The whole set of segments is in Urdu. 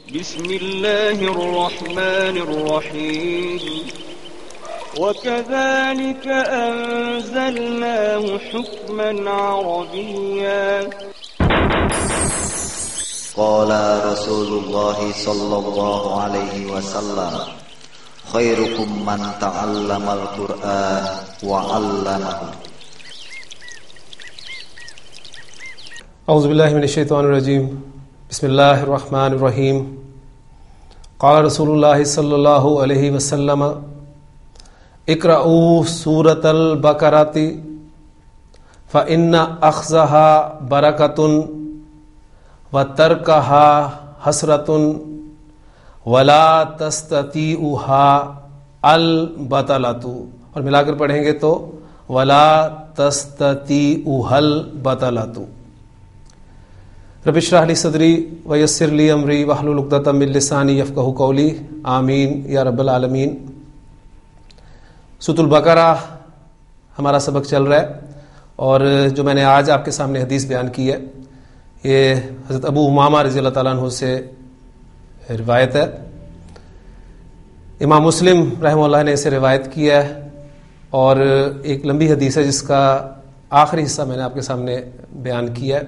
بسم الله الرحمن الرحيم وكذلك أنزلناه حكما عربيا قال رسول الله صلى الله عليه وسلم خيركم من تعلم القرآن وعلمه. اعوذ باللہ من الشیطان الرجیم. بسم اللہ الرحمن الرحیم. قال رسول اللہ صلی اللہ علیہ وسلم اقرؤوا سورۃ البقرۃ فإن أخذها برکۃ وترکها حسرۃ ولا تستطیعها البطلۃ. اور ملا کر پڑھیں گے تو ولا تستطیعها البطلۃ. رب اشرح لی صدری ویسر لی امری واحلل عقدۃ من لسانی یفقہوا قولی آمین یا رب العالمین. سورۃ البقرہ ہمارا سبق چل رہا ہے، اور جو میں نے آج آپ کے سامنے حدیث بیان کی ہے یہ حضرت ابو امامہ رضی اللہ تعالیٰ عنہ سے روایت ہے. امام مسلم رحمہ اللہ نے اسے روایت کیا ہے، اور ایک لمبی حدیث ہے جس کا آخری حصہ میں نے آپ کے سامنے بیان کیا ہے.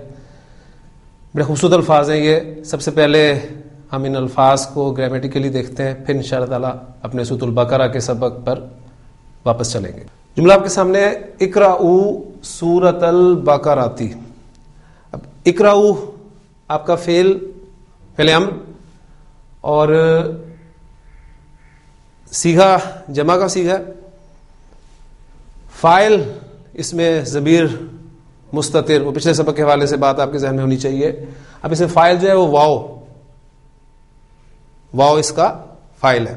بڑے خوبصورت الفاظ ہیں یہ. سب سے پہلے ہم ان الفاظ کو گرامیٹیکلی دیکھتے ہیں، پھر انشاءاللہ تعالیٰ اپنے سورۃ البقرہ کے سبق پر واپس چلیں گے. جملہ آپ کے سامنے ہے اقرؤوا سورۃ البقرہ. اب اقرؤوا آپ کا فعل امر، اور صیغہ جمع کا صیغہ. فاعل اس میں ضمیر مستتر، وہ پچھلے سبق کے حوالے سے بات آپ کے ذہن میں ہونی چاہیے. اب اس میں فاعل جو ہے وہ واو اس کا فاعل ہے.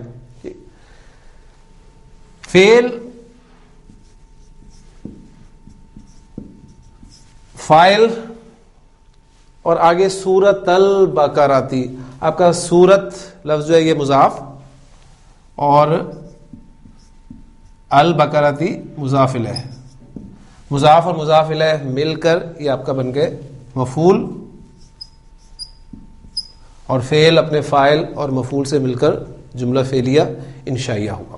فعل فاعل اور آگے سورۃ البقرہ. آپ کا سورت لفظ جو ہے یہ مضاف، اور البقرہ مضاف الیہ. مضاف اور مضاف الیہ مل کر یہ آپ کا بن گئے مفعول، اور فعل اپنے فاعل اور مفعول سے مل کر جملہ فعلیہ انشائیہ ہوا.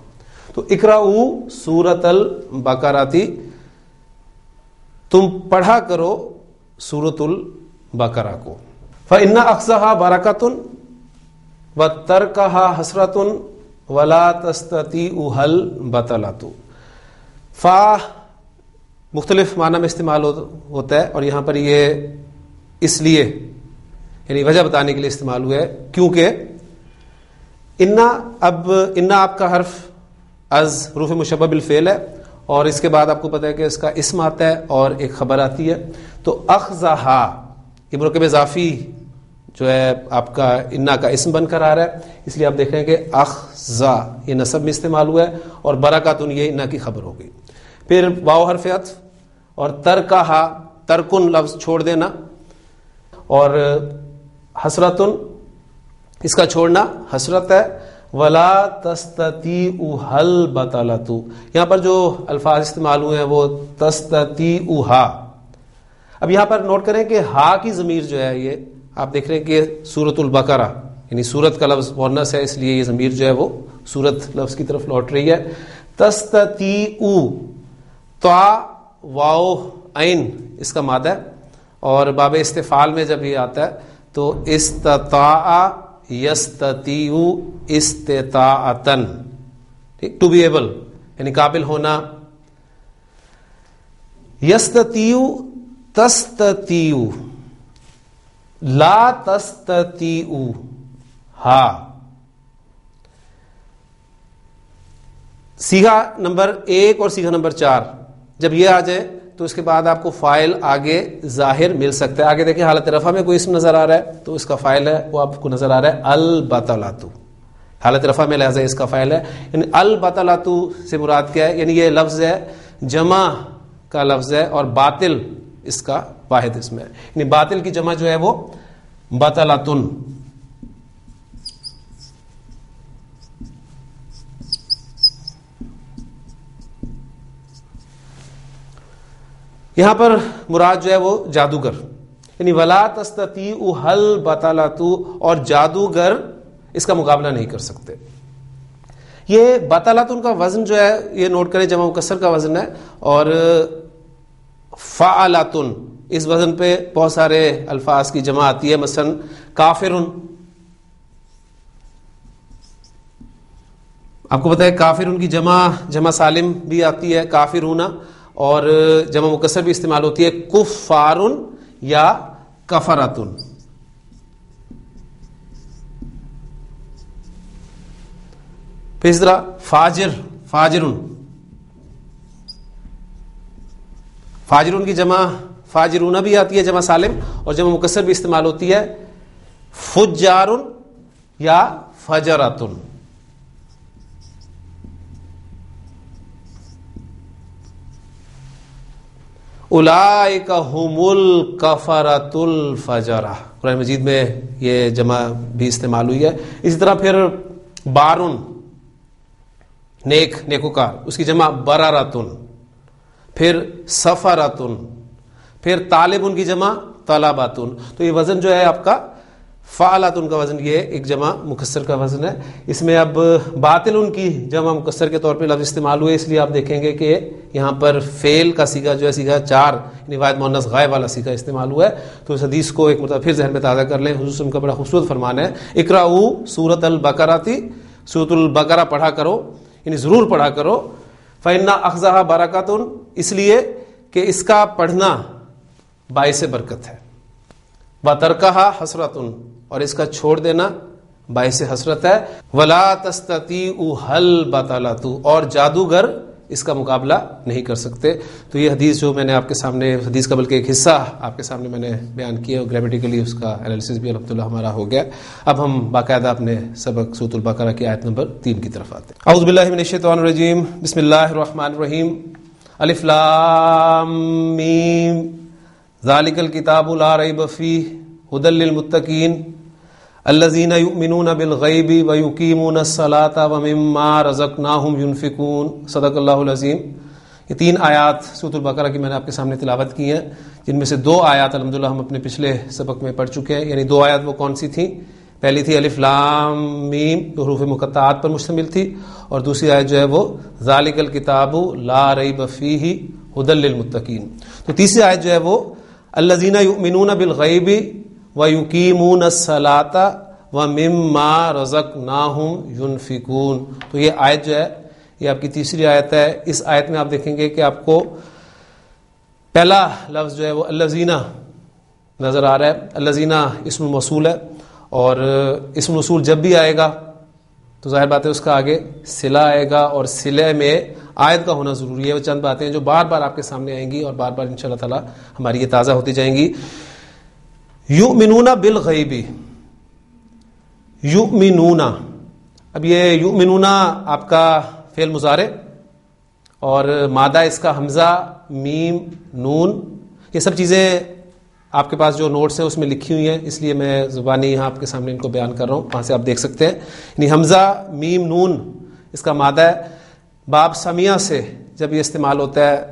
تو اقرؤوا سورۃ البقرہ، تم پڑھا کرو سورۃ البقرہ کو. فإن أخذها برکۃ وترکها حسرۃ ولا تستطیعها البطلۃ. فا مختلف معنی میں استعمال ہوتا ہے، اور یہاں پر یہ اس لیے یعنی وجہ بتانے کے لیے استعمال ہوا ہے کیونکہ ان آپ کا حرف از حروف مشبہ بالفعل ہے، اور اس کے بعد آپ کو پتہ ہے کہ اس کا اسم آتا ہے اور ایک خبر آتی ہے. تو اخذہا یہ مرکب اضافی جو ہے آپ کا انا کا اسم بن کر آ رہا ہے، اس لیے آپ دیکھ رہے ہیں کہ اخذا یہ نصب میں استعمال ہوا ہے، اور برکاتن یہ انا کی خبر ہو گئی. پھر واو حرف عطف، اور ترکہا ترکن لفظ چھوڑ دینا، اور حسرتن اس کا چھوڑنا حسرت ہے. ولا تستطیعها البطلۃ، یہاں پر جو الفاظ استعمال ہوئے ہیں وہ تستطیعها. اب یہاں پر نوٹ کریں کہ ہا کی ضمیر جو ہے یہ آپ دیکھ رہے ہیں کہ سورۃ البقرہ یعنی سورت کا لفظ مؤنث ہے، اس لیے یہ ضمیر جو ہے وہ سورت لفظ کی طرف لوٹ رہی ہے. تستطیعوا تا واو عین اس کا مادہ ہے، اور باب استفعال میں جب یہ آتا ہے تو استطاع یستطیع استطاعتن، ٹو بی ایبل یعنی قابل ہونا. یستطیع تستطیع لا تستطیع ہا. صیغہ نمبر 1 اور صیغہ نمبر 4 جب یہ آ جائے تو اس کے بعد آپ کو فاعل آگے ظاہر مل سکتا ہے. آگے دیکھیں حالت رفع میں کوئی اسم نظر آ رہا ہے تو اس کا فاعل ہے وہ آپ کو نظر آ رہا ہے البطلۃ. حالت رفع میں لہذا اس کا فاعل ہے. یعنی البطلۃ سے مراد کیا ہے؟ یعنی یہ لفظ ہے جمع کا لفظ ہے، اور باطل اس کا واحد اسم ہے. یعنی باطل کی جمع جو ہے وہ بطلۃن. یہاں پر مراد جو ہے وہ جادوگر، یعنی ولا تستطیع البطلۃ، اور جادوگر اس کا مقابلہ نہیں کر سکتے. یہ بطلاتن کا وزن جو ہے یہ نوٹ کریں جمع مکسر کا وزن ہے, اور فعلاتن اس وزن پہ بہت سارے الفاظ کی جمع آتی ہے. مثلا کافرن, آپ کو پتہ ہے کافرن کی جمع سالم بھی آتی ہے کافرون, اور جمع مکسر بھی استعمال ہوتی ہے کفارن یا کفراتن. پھر اس طرح فاجرن کی جمع فاجرون بھی آتی ہے جمع سالم, اور جمع مکسر بھی استعمال ہوتی ہے فجارن یا فجراتن. اولئک هم الکفرۃ الفجرہ, قرآن مجید میں یہ جمع بھی استعمال ہوئی ہے. اسی طرح پھر بارن نیکوکار, اس کی جمع براراتن. پھر سفراتن, پھر طالبن کی جمع طلباتن. تو یہ وزن جو ہے آپ کا فعلاتن کا وزن, یہ ایک جمع مکسر کا وزن ہے. اس میں اب باطلن کی جمع مکسر کے طور پہ لفظ استعمال ہوئے, اس لیے آپ دیکھیں گے کہ یہاں پر فعل کا صیغہ جو ہے صیغہ 4 یعنی واحد مؤنث غائب والا صیغہ استعمال ہوا ہے. تو اس حدیث کو ایک مرتبہ پھر ذہن میں تازہ کر لیں. حضور کا بڑا خوبصورت فرمان ہے, اقرؤ سورۃ البقرہ, سورۃ البقرہ پڑھا کرو, یعنی ضرور پڑھا کرو. فإن أخذها برکۃ, اس لیے کہ اس کا پڑھنا باعث برکت ہے. وترکها حسرۃ, اور اس کا چھوڑ دینا باعث حسرت ہے. ولا تستطيع البطلۃ, اور جادوگر اس کا مقابلہ نہیں کر سکتے. تو یہ حدیث جو میں نے آپ کے سامنے, حدیث کا بلکہ ایک حصہ آپ کے سامنے میں نے بیان کیا, اور گرامیٹیکلی اس کا انالیسس بھی الحمدللہ ہمارا ہو گیا. اب ہم باقاعدہ اپنے سبق سورۃ البقرہ کی آیت نمبر 3 کی طرف آتے ہیں. اعوذ باللہ من الشیطان الرجیم, بسم اللہ الرحمن الرحیم. الف لام میم ذالک الکتاب لا ریب فیہ ھدی للمتقین الذین یؤمنون بالغیب ویقیمون الصلاۃ ومما رزقناہم ینفقون. صدق اللہ العظیم. یہ 3 آیات سورۃ البقرہ کی میں نے آپ کے سامنے تلاوت کی ہیں, جن میں سے 2 آیات الحمدللہ ہم اپنے پچھلے سبق میں پڑھ چکے ہیں. یعنی 2 آیات وہ کون سی تھیں؟ پہلی تھی الف لام میم, جو حروف مقطعات پر مشتمل تھی, اور دوسری آیت جو ہے وہ ذالک الکتاب لا ریب فیہ ھدی للمتقین. تو تیسری آیت جو ہے وہ الذین یؤمنون بالغیب وَيُقِيمُونَ الصَّلَاةَ وَمِمَّا رَزَقْنَاهُمْ يُنْفِقُونَ. تو یہ آیت جو ہے یہ آپ کی تیسری آیت ہے. اس آیت میں آپ دیکھیں گے کہ آپ کو پہلا لفظ جو ہے وہ الذین نظر آ رہا ہے. الذین اسم موصول ہے, اور اسم موصول جب بھی آئے گا تو ظاہر بات ہے اس کا آگے صلہ آئے گا, اور صلہ میں آیت کا ہونا ضروری ہے. وہ چند باتیں جو بار بار آپ کے سامنے آئیں گی, اور بار بار انشاءاللہ تعالی ہماری یہ تازہ ہوتی جائیں گی. یؤمنون بالغیب, یؤمنون, اب یہ یؤمنون آپ کا فعل مضارع, اور مادہ اس کا حمزہ میم نون, یہ سب چیزیں آپ کے پاس جو نوٹس ہیں اس میں لکھی ہوئی ہیں, اس لیے میں زبانی یہاں آپ کے سامنے ان کو بیان کر رہا ہوں, وہاں سے آپ دیکھ سکتے ہیں. یعنی حمزہ میم نون اس کا مادہ ہے. باب سمیع سے جب یہ استعمال ہوتا ہے,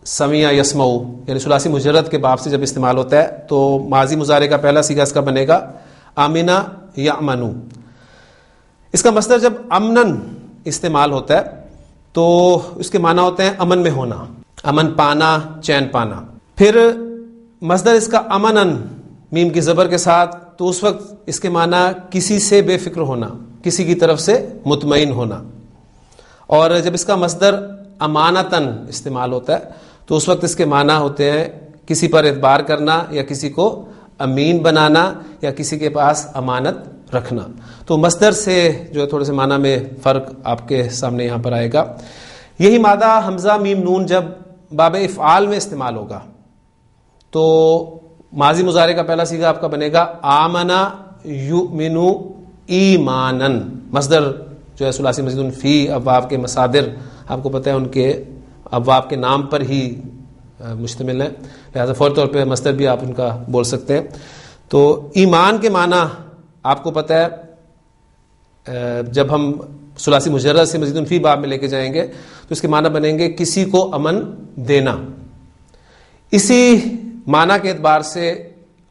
سمیع یسمعو یعنی ثلاثی مجرد کے باب سے جب استعمال ہوتا ہے, تو ماضی مضارع کا پہلا صیغہ اس کا بنے گا آمنہ یأمنو. اس کا مصدر جب امنن استعمال ہوتا ہے تو اس کے معنی ہوتے ہیں امن میں ہونا, امن پانا, چین پانا. پھر مصدر اس کا امنن میم کی زبر کے ساتھ, تو اس وقت اس کے معنی کسی سے بے فکر ہونا, کسی کی طرف سے مطمئن ہونا. اور جب اس کا مصدر امانتن استعمال ہوتا ہے تو اس وقت اس کے معنی ہوتے ہیں کسی پر اعتبار کرنا, یا کسی کو امین بنانا, یا کسی کے پاس امانت رکھنا. تو مصدر سے جو ہے تھوڑے سے معنی میں فرق آپ کے سامنے یہاں پر آئے گا. یہی مادہ حمزہ میم نون جب باب افعال میں استعمال ہوگا تو ماضی مضارع کا پہلا صیغہ آپ کا بنے گا آمنا یؤمنو ایمانن. مصدر جو ہے ثلاثی مزید فی ابواب کے مصادر آپ کو پتہ ہے ان کے ابواب کے نام پر ہی مشتمل ہے, لہذا فوری طور پہ مصدر بھی آپ ان کا بول سکتے ہیں. تو ایمان کے معنی آپ کو پتہ ہے جب ہم ثلاثی مجرد سے مزید فی باب میں لے کے جائیں گے تو اس کے معنی بنیں گے کسی کو امن دینا. اسی معنی کے اعتبار سے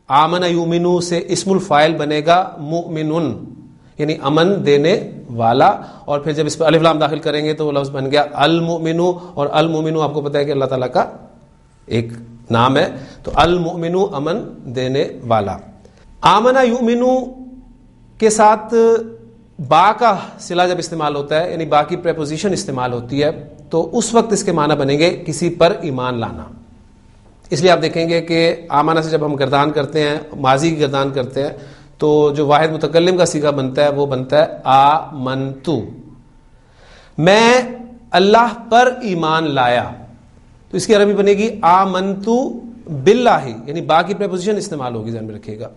آمن یؤمنو سے اسم الفاعل بنے گا مؤمنن, یعنی امن دینے والا. اور پھر جب اس پہ الف لام داخل کریں گے تو وہ لفظ بن گیا المؤمن. اور المؤمن آپ کو پتا ہے کہ اللہ تعالیٰ کا ایک نام ہے. تو المؤمن امن دینے والا. آمنا یؤمن کے ساتھ با کا صلہ جب استعمال ہوتا ہے, یعنی با کی پریپوزیشن استعمال ہوتی ہے, تو اس وقت اس کے معنی بنیں گے کسی پر ایمان لانا. اس لیے آپ دیکھیں گے کہ آمنا سے جب ہم گردان کرتے ہیں, ماضی کی گردان کرتے ہیں, تو جو واحد متکلم کا صیغہ بنتا ہے وہ بنتا ہے آمنتو, میں اللہ پر ایمان لایا. تو اس کی عربی بنے گی آمنتو باللہ, یعنی با کی پریپوزیشن استعمال ہوگی, ذہن میں رکھیے گا.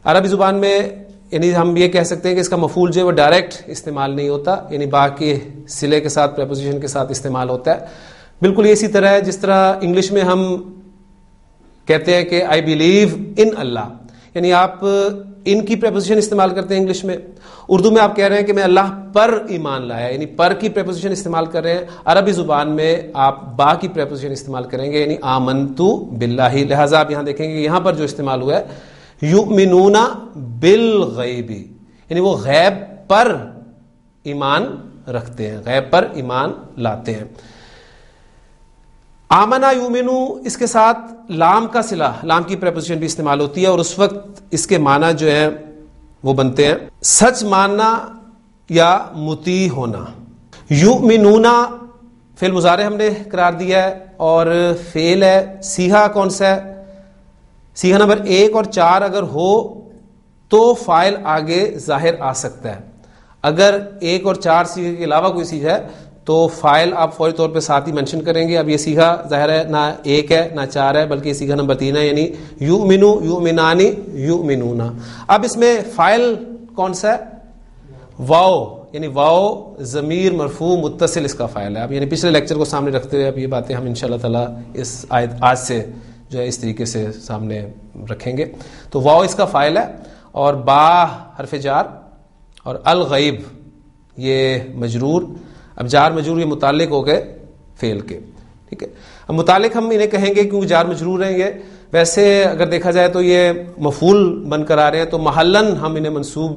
عربی زبان میں یعنی ہم یہ کہہ سکتے ہیں کہ اس کا مفعول جو ہے وہ ڈائریکٹ استعمال نہیں ہوتا, یعنی با کے صلے کے ساتھ پریپوزیشن کے ساتھ استعمال ہوتا ہے. بالکل اسی طرح ہے جس طرح انگلش میں ہم کہتے ہیں کہ آئی بلیو ان اللہ, یعنی آپ ان کی پریپوزیشن استعمال کرتے ہیں انگلش میں. اردو میں آپ کہہ رہے ہیں کہ میں اللہ پر ایمان لایا, یعنی پر کی پریپوزیشن استعمال کر رہے ہیں. عربی زبان میں آپ با کی پریپوزیشن استعمال کریں گے, یعنی آمنتو باللہ. لہٰذا آپ یہاں دیکھیں گے یہاں پر جو استعمال ہوا ہے یؤمنون بالغیب, یعنی وہ غیب پر ایمان رکھتے ہیں, غیب پر ایمان لاتے ہیں. آمنا یؤمنو اس کے ساتھ لام کا صلہ, لام کی پریپوزیشن بھی استعمال ہوتی ہے, اور اس وقت اس کے معنی جو ہے وہ بنتے ہیں سچ ماننا یا مطیع ہونا. یؤمنون فعل مضارع ہم نے قرار دیا ہے, اور فعل ہے. صیغہ کون سا ہے؟ صیغہ نمبر 1 اور 4 اگر ہو تو فاعل آگے ظاہر آ سکتا ہے. اگر 1 اور 4 صیغے کے علاوہ کوئی صیغہ ہے تو فاعل آپ فوری طور پہ ساتھ ہی منشن کریں گے. اب یہ صیغہ ظاہر ہے نہ 1 ہے نہ 4 ہے, بلکہ یہ صیغہ نمبر 3 ہے, یعنی یؤمنو یؤمنانی یؤمنون. اب اس میں فاعل کون سا ہے؟ واو, یعنی واو ضمیر مرفوع متصل اس کا فاعل ہے. اب یعنی پچھلے لیکچر کو سامنے رکھتے ہوئے اب یہ باتیں ہم انشاءاللہ تعالی اس آج سے جو ہے اس طریقے سے سامنے رکھیں گے. تو واو اس کا فاعل ہے, اور با حرف جار, اور الغیب یہ مجرور. اب جار مجرور یہ متعلق ہو گئے فعل کے, ٹھیک ہے. اب متعلق ہم انہیں کہیں گے کیونکہ جار مجرور رہیں گے. ویسے اگر دیکھا جائے تو یہ مفعول بن کر آ رہے ہیں, تو محلن ہم انہیں منصوب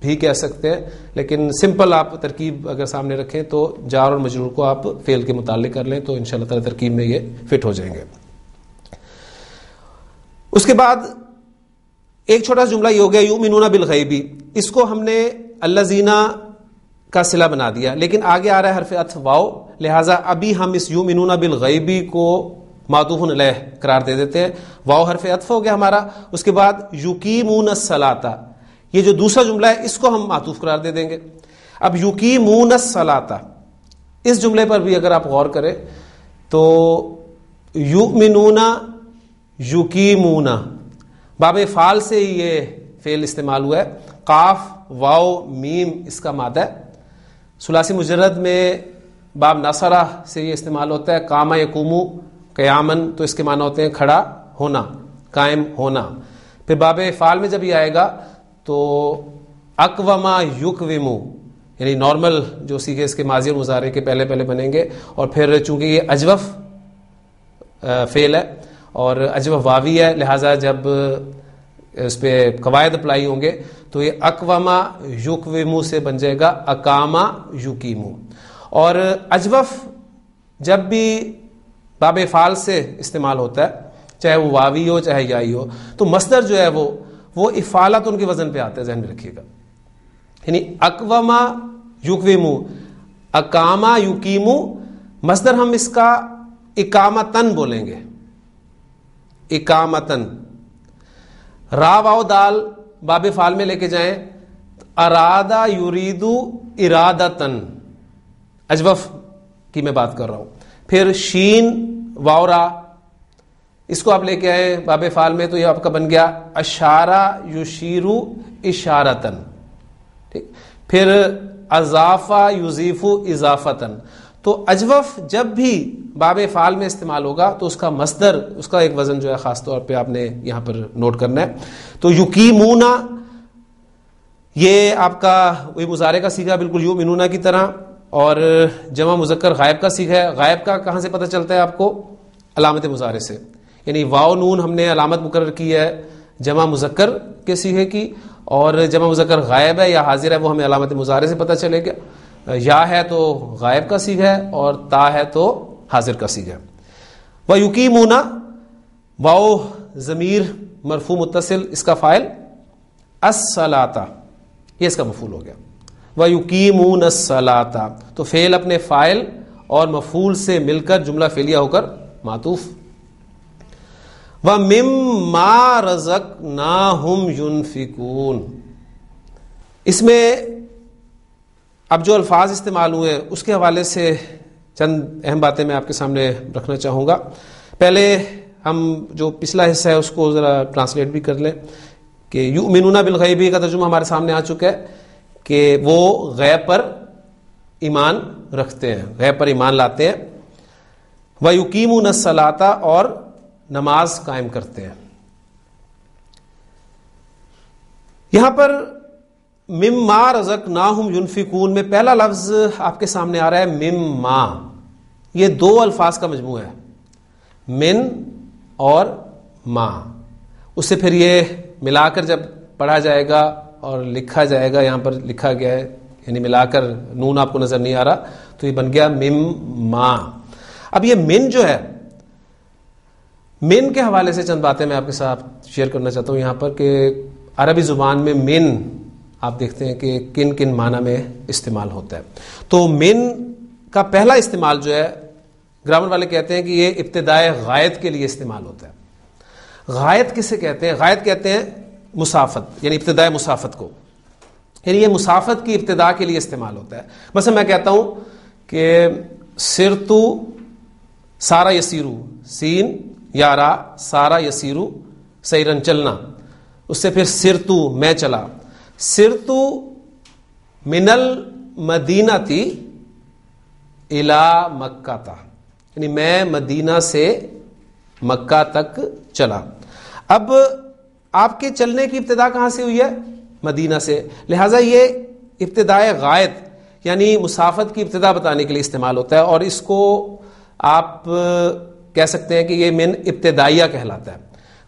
بھی کہہ سکتے ہیں, لیکن سمپل آپ ترکیب اگر سامنے رکھیں تو جار اور مجرور کو آپ فعل کے متعلق کر لیں تو انشاءاللہ تعالی ترکیب میں یہ فٹ ہو جائیں گے. اس کے بعد ایک چھوٹا سا جملہ یہ ہو گیا یؤمنون بالغیبی, اس کو ہم نے الذین کا صلہ بنا دیا, لیکن آگے آ رہا ہے حرف عطف واو, لہٰذا ابھی ہم اس یؤمنون بالغیبی کو معطوف علیہ قرار دے دیتے ہیں. واو حرف عطف ہو گیا ہمارا. اس کے بعد یقیمون الصلاۃ, یہ جو دوسرا جملہ ہے اس کو ہم معطوف قرار دے دیں گے. اب یقیمون الصلاۃ, اس جملے پر بھی اگر آپ غور کریں تو یؤمنون یقیمون باب فعال سے یہ فعل استعمال ہوا ہے. قاف واو میم اس کا مادہ ہے. ثلاثی مجرد میں باب نصرہ سے یہ استعمال ہوتا ہے. قام یقومو قیامن, تو اس کے معنی ہوتے ہیں کھڑا ہونا, قائم ہونا. پھر باب فعال میں جب یہ آئے گا تو اقوما یقومو, یعنی نارمل جو سیغے اس کے ماضی اور مضارع کے پہلے پہلے بنیں گے. اور پھر چونکہ یہ اجوف فعل ہے اور اجوف واوی ہے, لہٰذا جب اس پہ قواعد اپلائی ہوں گے تو یہ اقوما یقومو سے بن جائے گا اقاما یقیمو. اور اجوف جب بھی باب فعال سے استعمال ہوتا ہے, چاہے وہ واوی ہو چاہے یائی ہو, تو مصدر جو ہے وہ افعالت ان کے وزن پہ آتا ہے, ذہن میں رکھیے گا. یعنی اقوما یقومو اقاما یقیمو, مصدر ہم اس کا اقامتن بولیں گے, اقامتن. را واو دال باب فعال میں لے کے جائیں, ارادہ یریدو ارادتن, اجوف کی میں بات کر رہا ہوں. پھر شین واو را, اس کو آپ لے کے آئے باب فعال میں تو یہ آپ کا بن گیا اشارہ یشیرو اشارتن, ٹھیک. پھر اضافہ یضیفو اضافتن. تو اجوف جب بھی باب فعال میں استعمال ہوگا تو اس کا مصدر, اس کا ایک وزن جو ہے خاص طور پہ آپ نے یہاں پر نوٹ کرنا ہے. تو یقیمون یہ آپ کا وہی مضارع کا صیغہ بالکل یؤمنون کی طرح, اور جمع مذکر غائب کا صیغہ ہے. غائب کا کہاں سے پتہ چلتا ہے آپ کو؟ علامت مضارع سے, یعنی واو نون ہم نے علامت مقرر کی ہے جمع مذکر کے صیغے کی، اور جمع مذکر غائب ہے یا حاضر ہے وہ ہمیں علامت مضارع سے پتہ چلے گا. یا ہے تو غائب کا صیغہ ہے اور تا ہے تو حاضر کا صیغہ ہے. وَيُقِيمُونَ واو ضمیر مرفوع متصل، اس کا فاعل الصلاۃ، یہ اس کا مفعول ہو گیا. وَيُقِيمُونَ الصَّلَاةَ تو فعل اپنے فاعل اور مفعول سے مل کر جملہ فعلیہ ہو کر معطوف. وَمِمَّا رَزَقْنَاهُمْ يُنْفِقُونَ اس میں اب جو الفاظ استعمال ہوئے اس کے حوالے سے چند اہم باتیں میں آپ کے سامنے رکھنا چاہوں گا. پہلے ہم جو پچھلا حصہ ہے اس کو ذرا ٹرانسلیٹ بھی کر لیں کہ یؤمنون بالغیب کا ترجمہ ہمارے سامنے آ چکا ہے کہ وہ غیب پر ایمان رکھتے ہیں، غیب پر ایمان لاتے ہیں. وَيُقِيمُونَ الصَّلَاةَ اور نماز قائم کرتے ہیں. یہاں پر مما رزقناہم ينفقون میں پہلا لفظ آپ کے سامنے آ رہا ہے مما، یہ دو الفاظ کا مجموعہ ہے، من اور ما. اس سے پھر یہ ملا کر جب پڑھا جائے گا اور لکھا جائے گا، یہاں پر لکھا گیا ہے یعنی ملا کر نون آپ کو نظر نہیں آ رہا تو یہ بن گیا مما. اب یہ من جو ہے، من کے حوالے سے چند باتیں میں آپ کے ساتھ شیئر کرنا چاہتا ہوں یہاں پر کہ عربی زبان میں من آپ دیکھتے ہیں کہ کن کن معنی میں استعمال ہوتا ہے. تو من کا پہلا استعمال جو ہے گرامر والے کہتے ہیں کہ یہ ابتدائے غائط کے لیے استعمال ہوتا ہے. غائط کسے کہتے ہیں؟ غائط کہتے ہیں مسافت، یعنی ابتدائے مسافت کو، یعنی یہ مسافت کی ابتدا کے لیے استعمال ہوتا ہے. مثلا میں کہتا ہوں کہ سرتو سارا یسیرو، سین یا را سارا یسیرو سیرن چلنا، اس سے پھر سرتو میں چلا. سرتو من المدینہ تی الی مکہ تا، یعنی میں مدینہ سے مکہ تک چلا. اب آپ کے چلنے کی ابتدا کہاں سے ہوئی ہے؟ مدینہ سے، لہٰذا یہ ابتدائے غائط یعنی مسافت کی ابتدا بتانے کے لیے استعمال ہوتا ہے، اور اس کو آپ کہہ سکتے ہیں کہ یہ من ابتدائیہ کہلاتا ہے.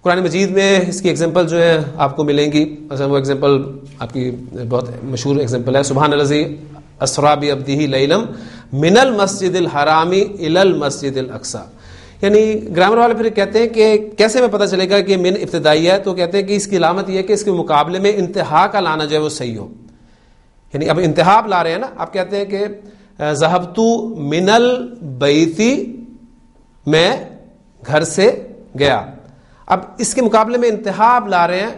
قرآن مجید میں اس کی ایگزامپل جو ہے آپ کو ملیں گی. مثلا وہ ایگزامپل آپ کی بہت مشہور ایگزامپل ہے، سبحان الذی اسری بعبدہ لیلا من المسجد الحرام الی المسجد الاقصی. یعنی گرامر والے پھر کہتے ہیں کہ کیسے میں پتہ چلے گا کہ من ابتدائی ہے؟ تو کہتے ہیں کہ اس کی علامت یہ ہے کہ اس کے مقابلے میں انتہا کا لانا جو ہے وہ صحیح ہو. یعنی اب انتہا آپ لا رہے ہیں نا، آپ کہتے ہیں کہ ذهبت من البیت، میں گھر سے گیا. اب اس کے مقابلے میں انتہا آپ لا رہے ہیں،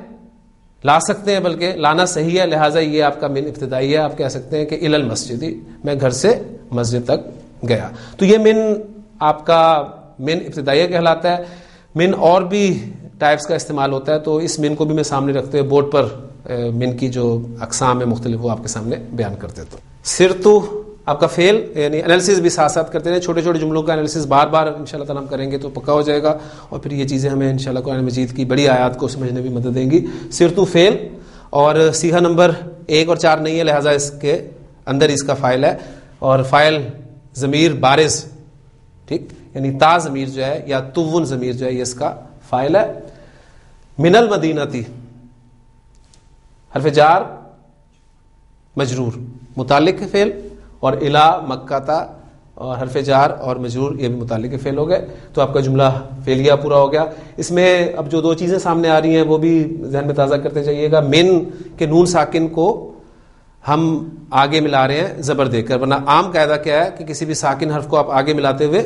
لا سکتے ہیں بلکہ لانا صحیح ہے، لہٰذا یہ آپ کا من ابتدائی ہے. آپ کہہ سکتے ہیں کہ الی المسجد، میں گھر سے مسجد تک گیا. تو یہ من آپ کا من ابتدائیہ کہلاتا ہے. من اور بھی ٹائپس کا استعمال ہوتا ہے، تو اس من کو بھی میں سامنے رکھتے ہوئے بورڈ پر من کی جو اقسام ہے مختلف وہ آپ کے سامنے بیان کر دیتا ہوں. سرتو آپ کا فعل یعنی انالیسس بھی ساتھ ساتھ کرتے ہیں، چھوٹے چھوٹے جملوں کا انالیسس بار بار انشاءاللہ تعالیٰ ہم کریں گے تو پکا ہو جائے گا، اور پھر یہ چیزیں ہمیں انشاءاللہ قرآن مجید کی بڑی آیات کو سمجھنے میں مدد دیں گی. سرتو فعل اور صیغہ نمبر 1 اور 4 نہیں ہے، لہٰذا اس کے اندر اس کا فاعل ہے، اور فاعل ضمیر بارز، ٹھیک، یعنی تا ضمیر جو ہے یا تون ضمیر جو ہے یہ اس کا فاعل ہے. من المدینتی حرف جار مجرور متعلق فعل، اور الی مکہ تا اور حرف جار اور مجرور یہ بھی متعلق فعل ہو گئے. تو آپ کا جملہ فعلیہ پورا ہو گیا. اس میں اب جو دو چیزیں سامنے آ رہی ہیں وہ بھی ذہن میں تازہ کرتے جائیے گا. من کے نون ساکن کو ہم آگے ملا رہے ہیں زبر دے کر، ورنہ عام قاعدہ کیا ہے کہ کسی بھی ساکن حرف کو آپ آگے ملاتے ہوئے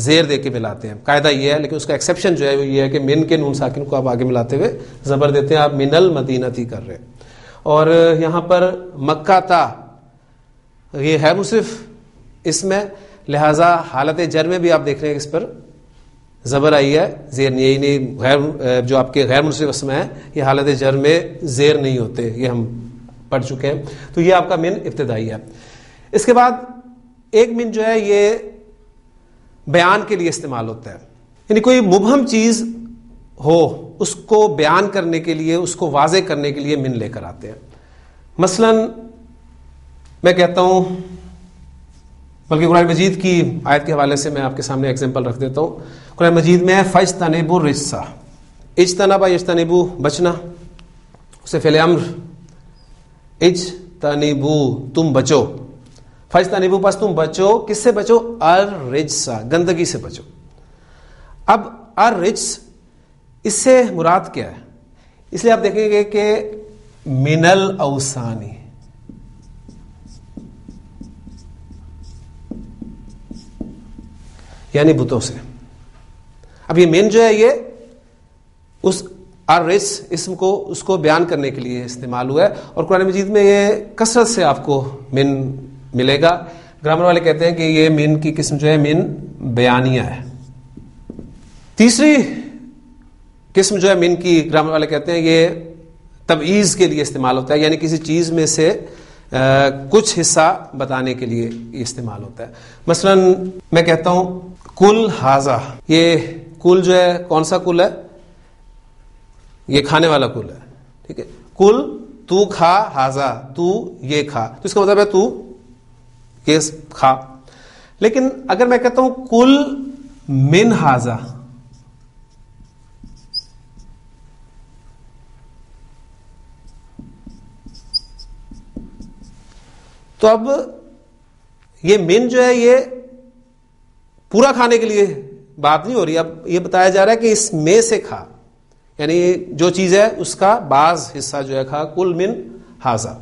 زیر دے کے ملاتے ہیں، قاعدہ یہ ہے. لیکن اس کا ایکسیپشن جو ہے وہ یہ ہے کہ من کے نون ساکن کو آپ آگے ملاتے ہوئے زبر دیتے ہیں، آپ من المدینتی کر رہے ہیں. اور یہاں پر مکہ تا یہ ہے مصرف اسم ہے، لہذا حالت جر میں بھی آپ دیکھ رہے ہیں اس پر زبر آئی ہے، زیر نہیں. غیر جو آپ کے غیر منصرف اسم ہے یہ حالت جر میں زیر نہیں ہوتے، یہ ہم پڑھ چکے ہیں. تو یہ آپ کا من ابتدائی ہے. اس کے بعد ایک من جو ہے یہ بیان کے لیے استعمال ہوتا ہے، یعنی کوئی مبہم چیز ہو اس کو بیان کرنے کے لیے، اس کو واضح کرنے کے لیے من لے کر آتے ہیں. مثلا میں کہتا ہوں، بلکہ قرآن مجید کی آیت کے حوالے سے میں آپ کے سامنے ایگزامپل رکھ دیتا ہوں. قرآن مجید میں فَاجْتَنِبُوا الرِّجْسَ، اجتنبا یجتنبو بچنا، اسے فعل امر، اجتنبو تم بچو، فاجتنبو پس تم بچو، کس سے بچو؟ الرجس گندگی سے بچو. اب الرجس اس سے مراد کیا ہے؟ اس لیے آپ دیکھیں گے کہ من الاوثانی، یعنی بتوں سے. اب یہ من جو ہے یہ اس الرجس اسم کو اس کو بیان کرنے کے لیے استعمال ہوا ہے، اور قرآن مجید میں یہ کثرت سے آپ کو من ملے گا. گرامر والے کہتے ہیں کہ یہ من کی قسم جو ہے من بیانیہ ہے. تیسری قسم جو ہے من کی گرامر والے کہتے ہیں یہ تبعیض کے لیے استعمال ہوتا ہے، یعنی کسی چیز میں سے کچھ حصہ بتانے کے لیے یہ استعمال ہوتا ہے. مثلا میں کہتا ہوں کل ہاذا، یہ کل جو ہے کون سا کل ہے؟ یہ کھانے والا کل ہے، ٹھیک ہے. کل تو کھا، ہاذا تو یہ کھا، تو اس کا مطلب ہے تو یہ کھا. لیکن اگر میں کہتا ہوں کل من ہاذا، تو اب یہ من جو ہے یہ پورا کھانے کے لیے بات نہیں ہو رہی، اب یہ بتایا جا رہا ہے کہ اس میں سے کھا، یعنی جو چیز ہے اس کا بعض حصہ جو ہے کھا. کل من ہاذا.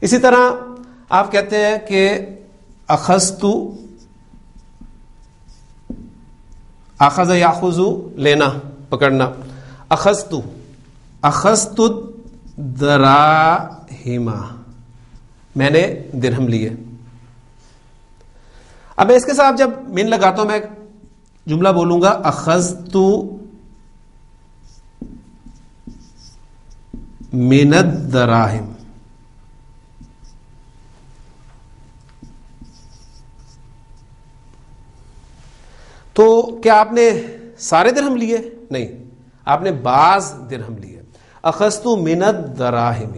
اسی طرح آپ کہتے ہیں کہ اخذت، اخذ یاخذ لینا پکڑنا، اخذت دراہم، میں نے درہم لیے. اب میں اس کے ساتھ جب من لگاتا ہوں میں جملہ بولوں گا اخذت من الدراہم، تو کیا آپ نے سارے درہم لیے؟ نہیں، آپ نے بعض درہم لیے. اخذت من الدراہم،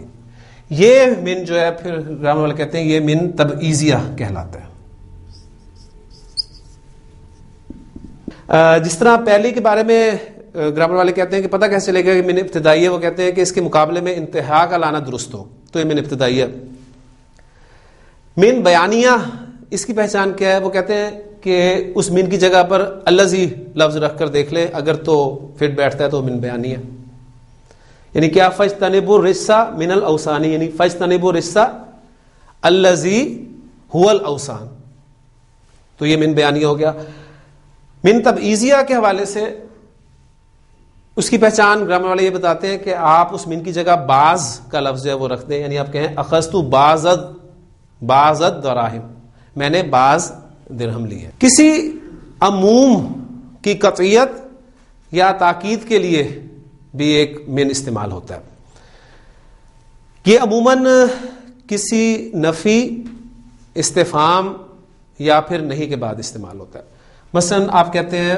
یہ من جو ہے پھر گرامر والے کہتے ہیں یہ من تبعیضیہ کہلاتا ہے. جس طرح پہلی کے بارے میں گرامر والے کہتے ہیں کہ پتہ کیسے چلے گا کہ من ابتدائی ہے، وہ کہتے ہیں کہ اس کے مقابلے میں انتہا کا لانا درست ہو تو یہ من ابتدائی ہے. من بیانیہ، اس کی پہچان کیا ہے؟ وہ کہتے ہیں کہ اس من کی جگہ پر الذی لفظ رکھ کر دیکھ لیں، اگر تو فٹ بیٹھتا ہے تو من بیانیہ. یعنی کیا؟ فاجتنبوا الرجس من الاوثان، یعنی فاجتنبوا الرجس الذی هو الاوثان، تو یہ من بیانیہ ہو گیا. من تبعیضیہ کے حوالے سے اس کی پہچان گرامر والے یہ بتاتے ہیں کہ آپ اس من کی جگہ بعض کا لفظ جو ہے وہ رکھ دیں، یعنی آپ کہیں اخذت بعض الدراہم، میں نے بعض درہم لیے. کسی عموم کی قطعیت یا تاکید کے لیے بھی ایک من استعمال ہوتا ہے. یہ عموماً کسی نفی، استفہام یا پھر نہیں کے بعد استعمال ہوتا ہے. مثلا آپ کہتے ہیں